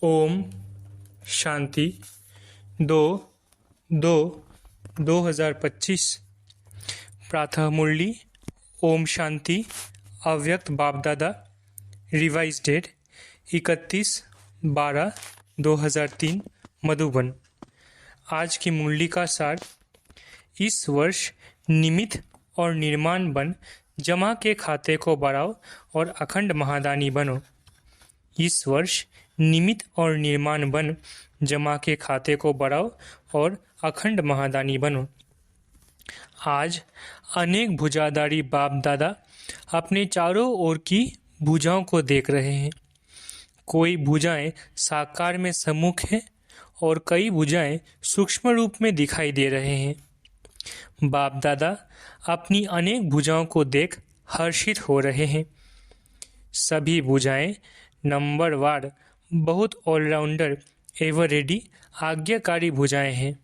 ओम शांति 2/2/2025 प्रातः मुरली। ओम शांति। अव्यक्त बाप दादा। Revise date 31/12/2003 Madhuban. आज की मुरली का सार। इस वर्ष निमित्त और निर्माण बन जमा के खाते को बढ़ाओ और अखंड महादानी बनो। इस वर्ष निमित्त और निर्माण बन जमा के खाते को बढ़ाओ और अखंड महादानी बनो। आज अनेक भुजाधारी बाप दादा अपने चारों ओर की भुजाओं को देख रहे हैं। कोई भुजाएं साकार में सम्मुख हैं और कई भुजाएं सूक्ष्म रूप में दिखाई दे रहे हैं। बाप दादा अपनी अनेक भुजाओं को देख हर्षित हो रहे हैं। सभी भुजाएं नंबरवार बहुत ऑलराउंडर एवर रेडी आज्ञाकारी भुजाएं हैं।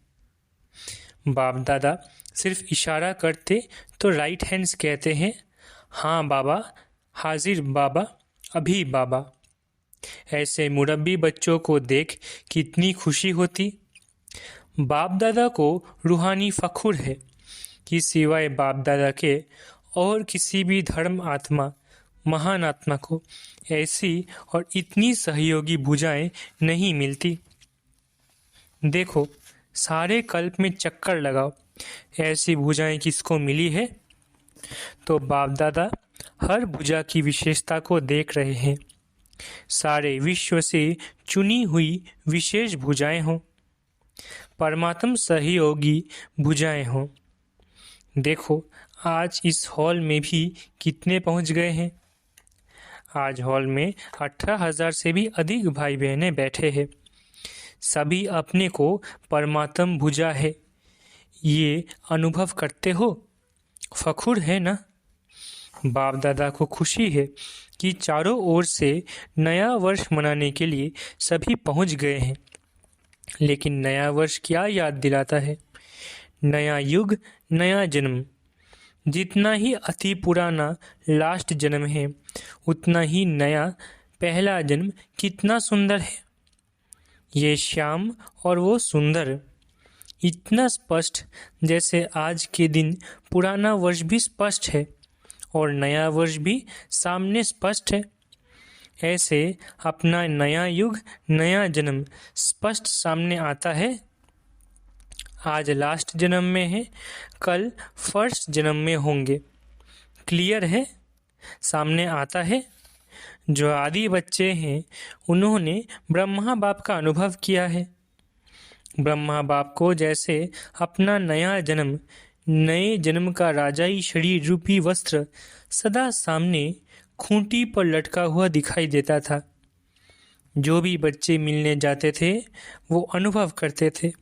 बाप दादा सिर्फ इशारा करते तो राइट हैंड्स कहते हैं, हाँ बाबा, हाजिर बाबा, अभी बाबा। ऐसे मुरब्बी बच्चों को देख कितनी खुशी होती। बाप दादा को रूहानी फखुर है कि सिवाय बाप दादा के और किसी भी धर्म आत्मा महान आत्मा को ऐसी और इतनी सहयोगी भुजाएं नहीं मिलती। देखो, सारे कल्प में चक्कर लगाओ, ऐसी भुजाएं किसको मिली है? तो बाप दादा हर भुजा की विशेषता को देख रहे हैं। सारे विश्व से चुनी हुई विशेष भुजाएं हों, परमात्म सहयोगी भुजाएं हों। देखो, आज इस हॉल में भी कितने पहुंच गए हैं। आज हॉल में 18,000 से भी अधिक भाई बहनें बैठे हैं। सभी अपने को परमात्म भुजा है, ये अनुभव करते हो। फखुर है ना? बाप दादा को खुशी है कि चारों ओर से नया वर्ष मनाने के लिए सभी पहुंच गए हैं। लेकिन नया वर्ष क्या याद दिलाता है? नया युग, नया जन्म। जितना ही अति पुराना लास्ट जन्म है, उतना ही नया पहला जन्म कितना सुंदर है। ये श्याम और वो सुंदर, इतना स्पष्ट जैसे आज के दिन पुराना वर्ष भी स्पष्ट है और नया वर्ष भी सामने स्पष्ट है। ऐसे अपना नया युग, नया जन्म स्पष्ट सामने आता है। आज लास्ट जन्म में है, कल फर्स्ट जन्म में होंगे। क्लियर है? सामने आता है। जो आदि बच्चे हैं, उन्होंने ब्रह्मा बाप का अनुभव किया है। ब्रह्मा बाप को जैसे अपना नया जन्म, नए जन्म का राजाई शरीर रूपी वस्त्र सदा सामने खूंटी पर लटका हुआ दिखाई देता था। जो भी बच्चे मिलने जाते थे, वो अनुभव करते थे।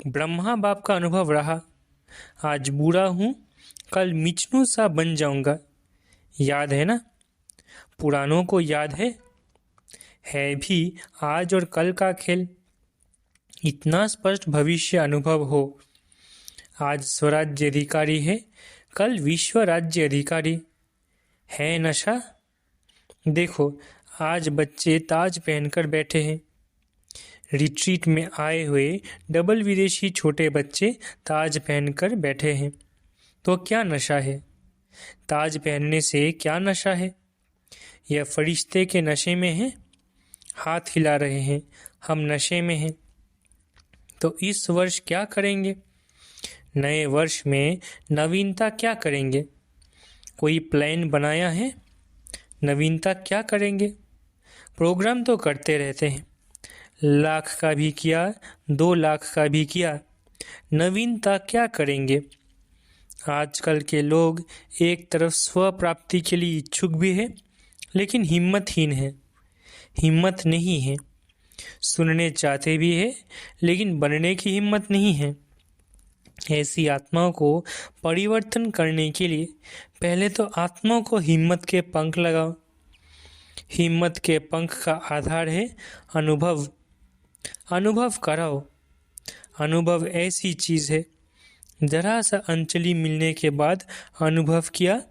ब्रह्मा बाप का अनुभव रहा, आज बूढ़ा हूँ, कल मिचनू सा बन जाऊंगा। याद है ना? पुरानों को याद है भी आज और कल का खेल। इतना स्पष्ट भविष्य अनुभव हो। आज स्वराज्य अधिकारी है, कल विश्व राज्य अधिकारी है। नशा देखो, आज बच्चे ताज पहनकर बैठे हैं। रिट्रीट में आए हुए डबल विदेशी छोटे बच्चे ताज पहनकर बैठे हैं। तो क्या नशा है? ताज पहनने से क्या नशा है? यह फरिश्ते के नशे में है। हाथ हिला रहे हैं, हम नशे में हैं। तो इस वर्ष क्या करेंगे? नए वर्ष में नवीनता क्या करेंगे? कोई प्लान बनाया है? नवीनता क्या करेंगे? प्रोग्राम तो करते रहते हैं, 1,00,000 का भी किया, 2,00,000 का भी किया। नवीनता क्या करेंगे? आजकल के लोग एक तरफ स्व प्राप्ति के लिए इच्छुक भी है, लेकिन हिम्मतहीन है, हिम्मत नहीं है। सुनने चाहते भी है, लेकिन बनने की हिम्मत नहीं है। ऐसी आत्माओं को परिवर्तन करने के लिए पहले तो आत्माओं को हिम्मत के पंख लगाओ। हिम्मत के पंख का आधार है अनुभव। अनुभव कराओ। अनुभव ऐसी चीज़ है, जरा सा अंजलि मिलने के बाद अनुभव किया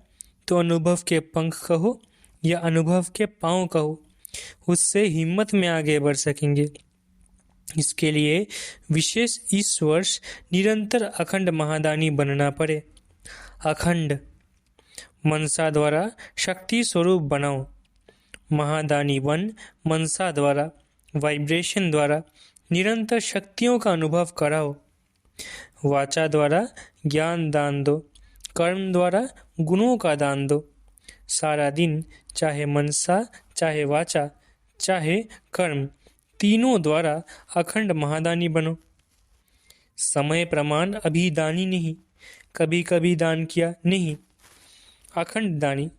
तो अनुभव के पंख कहो या अनुभव के पाँव कहो, उससे हिम्मत में आगे बढ़ सकेंगे। इसके लिए विशेष इस वर्ष निरंतर अखंड महादानी बनना पड़े। अखंड मनसा द्वारा शक्ति स्वरूप बनाओ। महादानी बन मनसा द्वारा वाइब्रेशन द्वारा निरंतर शक्तियों का अनुभव कराओ। वाचा द्वारा ज्ञान दान दो, कर्म द्वारा गुणों का दान दो। सारा दिन चाहे मनसा, चाहे वाचा, चाहे कर्म, तीनों द्वारा अखंड महादानी बनो। समय प्रमाण अभी दानी नहीं, कभी कभी दान किया नहीं, अखंड दानी,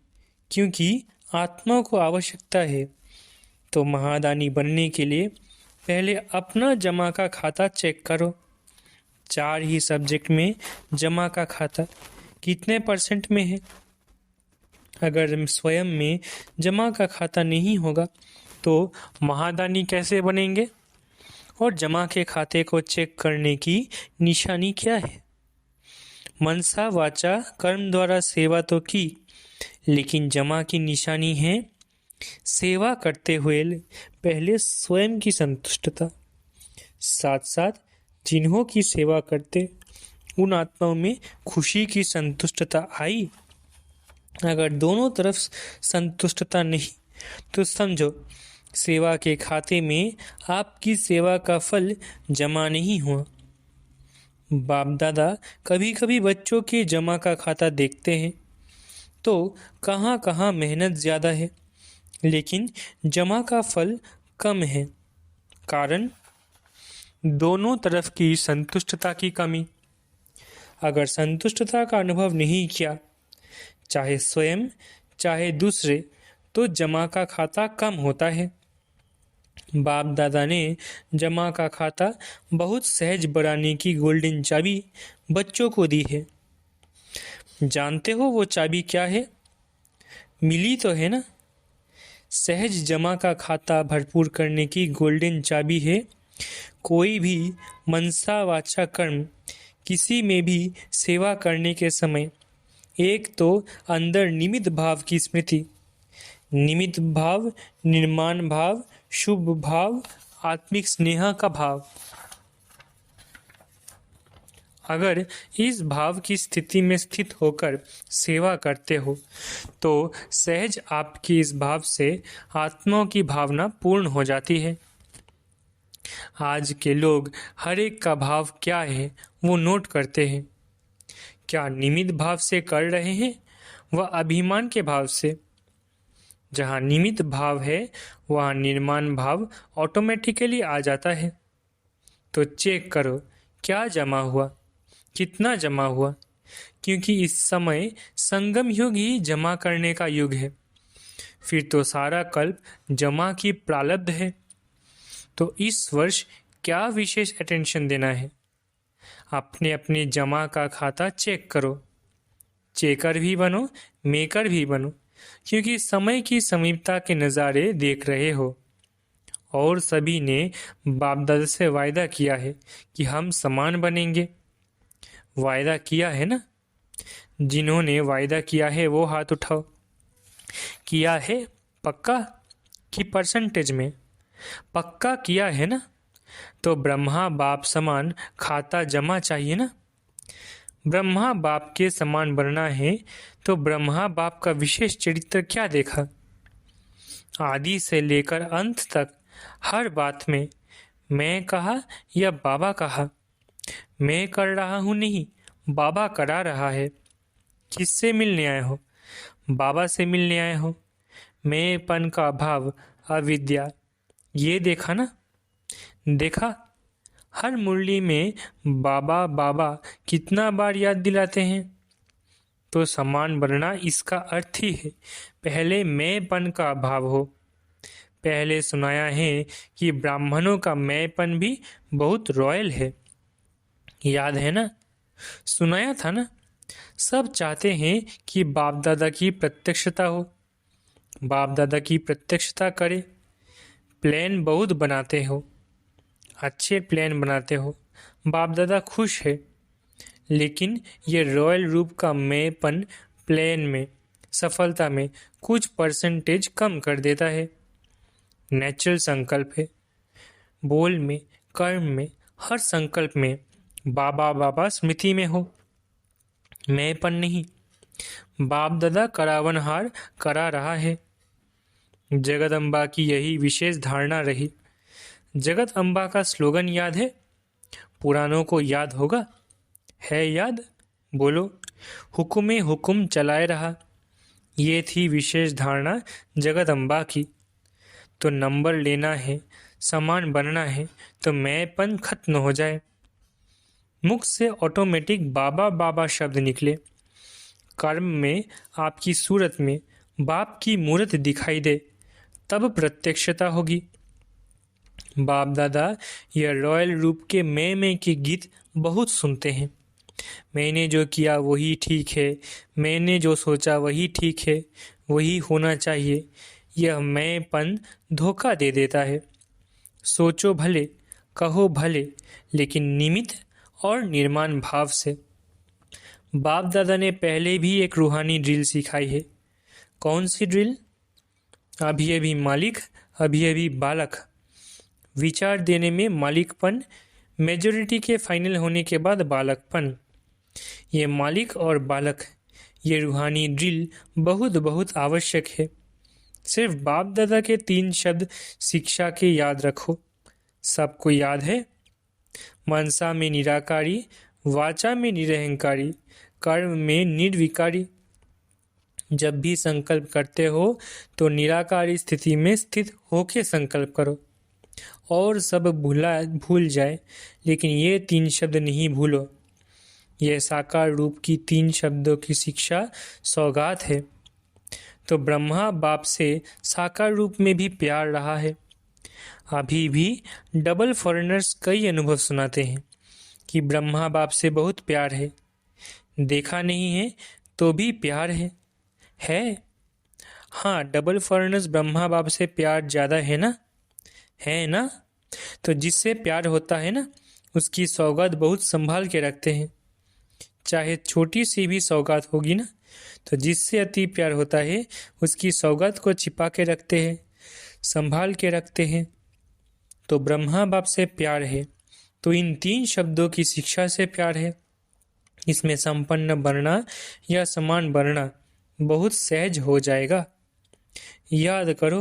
क्योंकि आत्मा को आवश्यकता है। तो महादानी बनने के लिए पहले अपना जमा का खाता चेक करो। 4 ही सब्जेक्ट में जमा का खाता कितने % में है। अगर स्वयं में जमा का खाता नहीं होगा तो महादानी कैसे बनेंगे? और जमा के खाते को चेक करने की निशानी क्या है? मनसा वाचा कर्म द्वारा सेवा तो की, लेकिन जमा की निशानी है सेवा करते हुए पहले स्वयं की संतुष्टता, साथ साथ जिन्हों की सेवा करते उन आत्माओं में खुशी की संतुष्टता आई। अगर दोनों तरफ संतुष्टता नहीं तो समझो सेवा के खाते में आपकी सेवा का फल जमा नहीं हुआ। बाप दादा कभी कभी बच्चों के जमा का खाता देखते हैं तो कहाँ कहाँ मेहनत ज़्यादा है, लेकिन जमा का फल कम है। कारण दोनों तरफ की संतुष्टता की कमी। अगर संतुष्टता का अनुभव नहीं किया, चाहे स्वयं चाहे दूसरे, तो जमा का खाता कम होता है। बाप दादा ने जमा का खाता बहुत सहज बढ़ाने की गोल्डन चाबी बच्चों को दी है। जानते हो वो चाबी क्या है? मिली तो है ना? सहज जमा का खाता भरपूर करने की गोल्डन चाबी है कोई भी मनसा वाचा कर्म किसी में भी सेवा करने के समय एक तो अंदर निमित्त भाव की स्मृति, निमित्त भाव, निर्माण भाव, शुभ भाव, आत्मिक स्नेह का भाव। अगर इस भाव की स्थिति में स्थित होकर सेवा करते हो तो सहज आपकी इस भाव से आत्माओं की भावना पूर्ण हो जाती है। आज के लोग हर एक का भाव क्या है वो नोट करते हैं। क्या निमित्त भाव से कर रहे हैं व अभिमान के भाव से? जहाँ निमित्त भाव है वहाँ निर्माण भाव ऑटोमेटिकली आ जाता है। तो चेक करो क्या जमा हुआ, कितना जमा हुआ, क्योंकि इस समय संगम युग ही जमा करने का युग है। फिर तो सारा कल्प जमा की प्रारब्ध है। तो इस वर्ष क्या विशेष अटेंशन देना है? अपने अपने जमा का खाता चेक करो। चेकर भी बनो, मेकर भी बनो, क्योंकि समय की समीपता के नज़ारे देख रहे हो। और सभी ने बाप दादा से वायदा किया है कि हम समान बनेंगे। वायदा किया है ना? जिन्होंने वायदा किया है वो हाथ उठाओ। किया है पक्का कि परसेंटेज में? पक्का किया है ना? तो ब्रह्मा बाप समान खाता जमा चाहिए ना? ब्रह्मा बाप के समान बनना है तो ब्रह्मा बाप का विशेष चरित्र क्या देखा? आदि से लेकर अंत तक हर बात में मैं कहा या बाबा कहा। मैं कर रहा हूँ नहीं, बाबा करा रहा है। किससे मिलने आए हो? बाबा से मिलने आए हो। मैंपन का भाव, अविद्या, ये देखा ना? देखा हर मुरली में बाबा बाबा कितना बार याद दिलाते हैं। तो समान बनना इसका अर्थ ही है पहले मैंपन का भाव हो। पहले सुनाया है कि ब्राह्मणों का मैंपन भी बहुत रॉयल है, याद है ना? सुनाया था ना? सब चाहते हैं कि बाप दादा की प्रत्यक्षता हो, बाप दादा की प्रत्यक्षता करे। प्लान बहुत बनाते हो, अच्छे प्लान बनाते हो, बाप दादा खुश है, लेकिन ये रॉयल रूप का मैंपन प्लान में सफलता में कुछ परसेंटेज कम कर देता है। नेचुरल संकल्प है। बोल में, कर्म में, हर संकल्प में बाबा बाबा स्मृति में हो, मैंपन नहीं। बाप दादा करावनहार करा रहा है। जगत अम्बा की यही विशेष धारणा रही। जगत अम्बा का स्लोगन याद है? पुरानों को याद होगा? है याद? बोलो। हुक्म हुक्म चलाए रहा। ये थी विशेष धारणा जगत अम्बा की। तो नंबर लेना है, समान बनना है, तो मैंपन खत्म हो जाए। मुख से ऑटोमेटिक बाबा बाबा शब्द निकले। कर्म में आपकी सूरत में बाप की मूर्त दिखाई दे, तब प्रत्यक्षता होगी। बाप दादा यह रॉयल रूप के मैं के गीत बहुत सुनते हैं। मैंने जो किया वही ठीक है, मैंने जो सोचा वही ठीक है, वही होना चाहिए। यह मैंपन धोखा दे देता है। सोचो भले, कहो भले, लेकिन निमित्त और निर्माण भाव से। बाप दादा ने पहले भी एक रूहानी ड्रिल सिखाई है। कौन सी ड्रिल? अभी अभी मालिक, अभी अभी बालक। विचार देने में मालिकपन, मेजॉरिटी के फाइनल होने के बाद बालकपन। ये मालिक और बालक, ये रूहानी ड्रिल बहुत बहुत आवश्यक है। सिर्फ बाप दादा के 3 शब्द शिक्षा के याद रखो। सबको याद है? मनसा में निराकारी, वाचा में निरहंकारी, कर्म में निर्विकारी। जब भी संकल्प करते हो तो निराकारी स्थिति में स्थित होके संकल्प करो। और सब भूल जाए, लेकिन ये 3 शब्द नहीं भूलो। यह साकार रूप की 3 शब्दों की शिक्षा सौगात है। तो ब्रह्मा बाप से साकार रूप में भी प्यार रहा है। अभी भी डबल फॉरेनर्स कई अनुभव सुनाते हैं कि ब्रह्मा बाप से बहुत प्यार है। देखा नहीं है तो भी प्यार है? हाँ, डबल फॉरेनर्स ब्रह्मा बाप से प्यार ज़्यादा है ना? है ना? तो जिससे प्यार होता है ना, उसकी सौगात बहुत संभाल के रखते हैं। चाहे छोटी सी भी सौगात होगी ना, तो जिससे अति प्यार होता है उसकी सौगात को छिपा के रखते हैं, संभाल के रखते हैं। तो ब्रह्मा बाप से प्यार है, तो इन 3 शब्दों की शिक्षा से प्यार है। इसमें संपन्न बनना या समान बनना बहुत सहज हो जाएगा। याद करो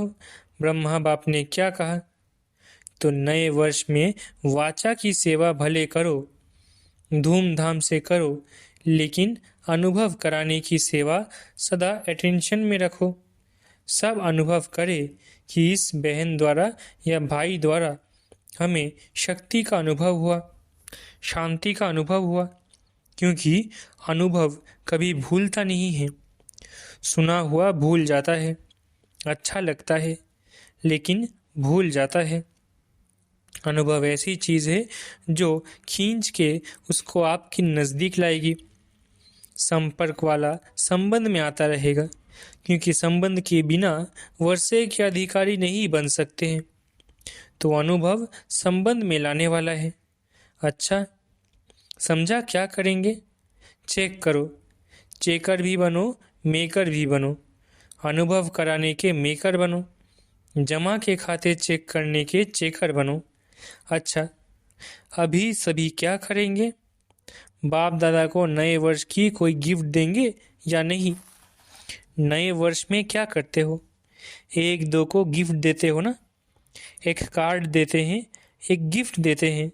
ब्रह्मा बाप ने क्या कहा? तो नए वर्ष में वाचा की सेवा भले करो, धूमधाम से करो, लेकिन अनुभव कराने की सेवा सदा अटेंशन में रखो। सब अनुभव करे कि इस बहन द्वारा या भाई द्वारा हमें शक्ति का अनुभव हुआ, शांति का अनुभव हुआ। क्योंकि अनुभव कभी भूलता नहीं है। सुना हुआ भूल जाता है, अच्छा लगता है, लेकिन भूल जाता है। अनुभव ऐसी चीज़ है जो खींच के उसको आपके नज़दीक लाएगी। संपर्क वाला संबंध में आता रहेगा, क्योंकि संबंध के बिना वर्षे के अधिकारी नहीं बन सकते हैं। तो अनुभव संबंध में लाने वाला है। अच्छा, समझा? क्या करेंगे? चेक करो। चेकर भी बनो, मेकर भी बनो। अनुभव कराने के मेकर बनो, जमा के खाते चेक करने के चेकर बनो। अच्छा, अभी सभी क्या करेंगे? बाप दादा को नए वर्ष की कोई गिफ्ट देंगे या नहीं? नए वर्ष में क्या करते हो? 1-2 को गिफ्ट देते हो ना? एक कार्ड देते हैं, एक गिफ्ट देते हैं।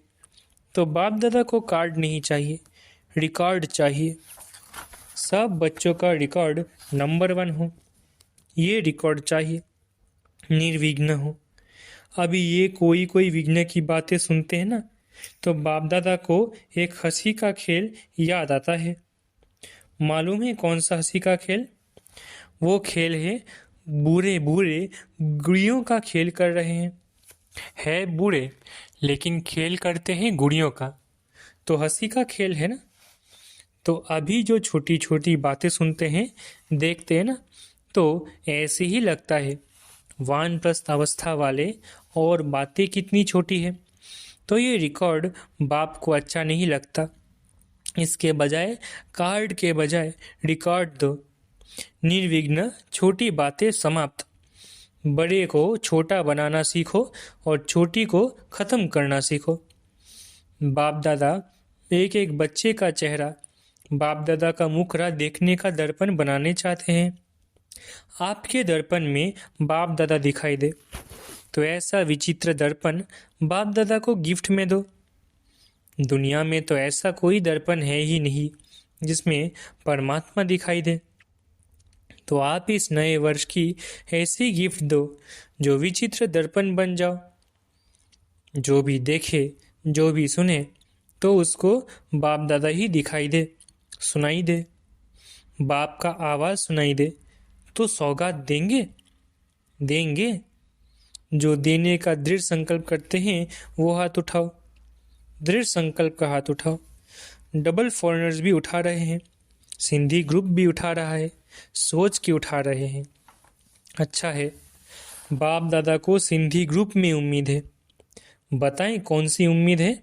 तो बाप दादा को कार्ड नहीं चाहिए, रिकॉर्ड चाहिए। सब बच्चों का रिकॉर्ड नंबर 1 हो, ये रिकॉर्ड चाहिए। निर्विघ्न हो। अभी ये कोई विघ्न की बातें सुनते हैं ना, तो बाप दादा को एक हंसी का खेल याद आता है। मालूम है कौन सा हंसी का खेल? वो खेल है बूढ़े बूढ़े गुड़ियों का खेल कर रहे हैं। है बूढ़े, लेकिन खेल करते हैं गुड़ियों का, तो हंसी का खेल है ना। तो अभी जो छोटी छोटी बातें सुनते हैं, देखते हैं ना, तो ऐसे ही लगता है वानप्रस्थ अवस्था वाले, और बातें कितनी छोटी है। तो ये रिकॉर्ड बाप को अच्छा नहीं लगता। इसके बजाय कार्ड के बजाय रिकॉर्ड दो। निर्विघ्न, छोटी बातें समाप्त। बड़े को छोटा बनाना सीखो और छोटी को ख़त्म करना सीखो। बाप दादा एक एक बच्चे का चेहरा, बाप दादा का मुखड़ा देखने का दर्पण बनाने चाहते हैं। आपके दर्पण में बाप दादा दिखाई दे तो ऐसा विचित्र दर्पण बाप दादा को गिफ्ट में दो। दुनिया में तो ऐसा कोई दर्पण है ही नहीं जिसमें परमात्मा दिखाई दे। तो आप इस नए वर्ष की ऐसी गिफ्ट दो जो विचित्र दर्पण बन जाओ। जो भी देखे, जो भी सुने, तो उसको बाप दादा ही दिखाई दे, सुनाई दे। बाप का आवाज़ सुनाई दे तो सौगात देंगे, देंगे। जो देने का दृढ़ संकल्प करते हैं वो हाथ उठाओ, दृढ़ संकल्प का हाथ उठाओ। डबल फॉरेनर्स भी उठा रहे हैं, सिंधी ग्रुप भी उठा रहा है, सोच के उठा रहे हैं। अच्छा है, बाप दादा को सिंधी ग्रुप में उम्मीद है। बताएं कौन सी उम्मीद है?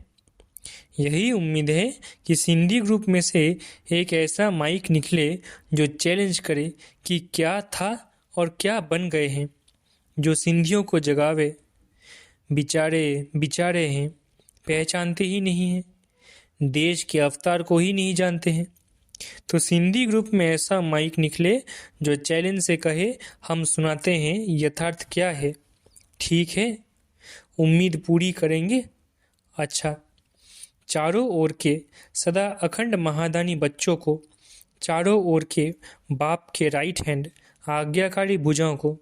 यही उम्मीद है कि सिंधी ग्रुप में से एक ऐसा माइक निकले जो चैलेंज करे कि क्या था और क्या बन गए हैं, जो सिंधियों को जगावे। बिचारे बिचारे हैं, पहचानते ही नहीं हैं, देश के अवतार को ही नहीं जानते हैं। तो सिंधी ग्रुप में ऐसा माइक निकले जो चैलेंज से कहे, हम सुनाते हैं यथार्थ क्या है। ठीक है, उम्मीद पूरी करेंगे। अच्छा, चारों ओर के सदा अखंड महादानी बच्चों को, चारों ओर के बाप के राइट हैंड आज्ञाकारी भुजाओं को,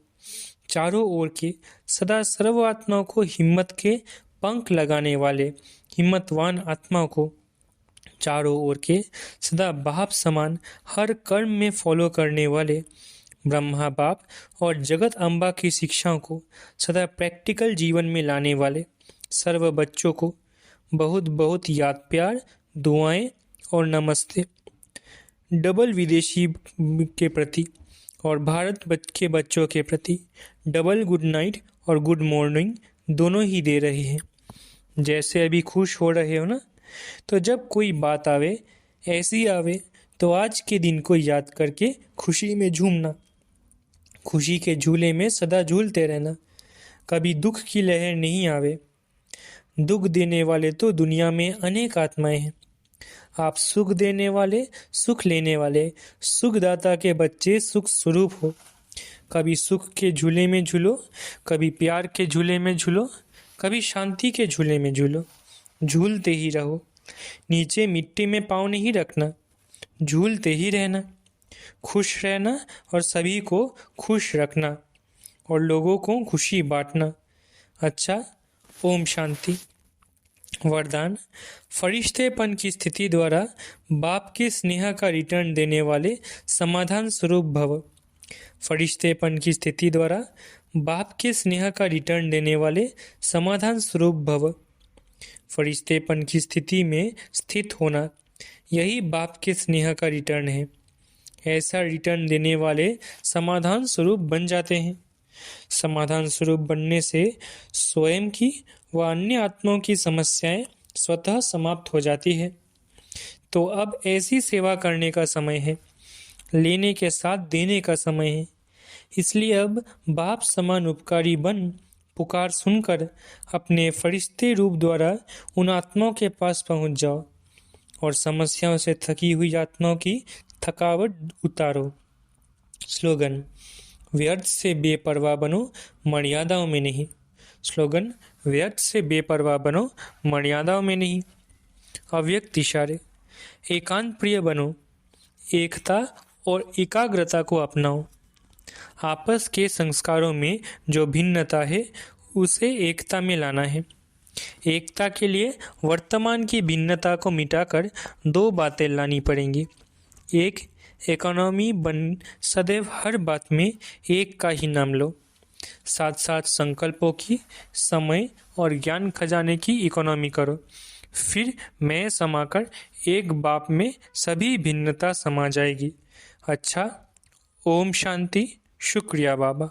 चारों ओर के सदा सर्व आत्माओं को, हिम्मत के पंख लगाने वाले हिम्मतवान आत्माओं को, चारों ओर के सदा बाप समान हर कर्म में फॉलो करने वाले ब्रह्मा बाप और जगत अम्बा की शिक्षाओं को सदा प्रैक्टिकल जीवन में लाने वाले सर्व बच्चों को बहुत बहुत याद, प्यार, दुआएं और नमस्ते। डबल विदेशी के प्रति और भारत के बच्चों के प्रति डबल गुड नाइट और गुड मॉर्निंग दोनों ही दे रहे हैं। जैसे अभी खुश हो रहे हो ना, तो जब कोई बात आवे, ऐसी आवे, तो आज के दिन को याद करके खुशी में झूमना, खुशी के झूले में सदा झूलते रहना। कभी दुख की लहर नहीं आवे। दुख देने वाले तो दुनिया में अनेक आत्माएं हैं। आप सुख देने वाले, सुख लेने वाले, सुखदाता के बच्चे सुख स्वरूप हो। कभी सुख के झूले में झूलो, कभी प्यार के झूले में झूलो, कभी शांति के झूले में झूलो। झूलते ही रहो, नीचे मिट्टी में पाँव नहीं रखना, झूलते ही रहना, खुश रहना और सभी को खुश रखना और लोगों को खुशी बांटना। अच्छा, ओम शांति। वरदान, फरिश्तेपन की स्थिति द्वारा बाप के स्नेह का रिटर्न देने वाले समाधान स्वरूप भव। फरिश्तेपन की स्थिति द्वारा बाप के स्नेह का रिटर्न देने वाले समाधान स्वरूप भव। फरिश्तेपन की स्थिति में स्थित होना, यही बाप के स्नेह का रिटर्न है। ऐसा रिटर्न देने वाले समाधान स्वरूप बन जाते हैं। समाधान स्वरूप बनने से स्वयं की व अन्य आत्माओं की समस्याएं स्वतः समाप्त हो जाती है। तो अब ऐसी सेवा करने का समय है, लेने के साथ देने का समय है। इसलिए अब बाप समान उपकारी बन पुकार सुनकर अपने फरिश्ते रूप द्वारा उन आत्माओं के पास पहुंच जाओ और समस्याओं से थकी हुई आत्माओं की थकावट उतारो। स्लोगन, व्यर्थ से बेपरवाह बनो, मर्यादाओं में नहीं। स्लोगन, व्यर्थ से बेपरवाह बनो, मर्यादाओं में नहीं। अव्यक्त इशारे, एकांत प्रिय बनो, एकता और एकाग्रता को अपनाओ। आपस के संस्कारों में जो भिन्नता है उसे एकता में लाना है। एकता के लिए वर्तमान की भिन्नता को मिटाकर दो बातें लानी पड़ेंगी। एक, इकोनॉमी बन सदैव हर बात में एक का ही नाम लो। साथ साथ संकल्पों की, समय और ज्ञान खजाने की इकोनॉमी करो। फिर मैं समाकर एक बाप में सभी भिन्नता समा जाएगी। अच्छा, ओम शांति। शुक्रिया बाबा।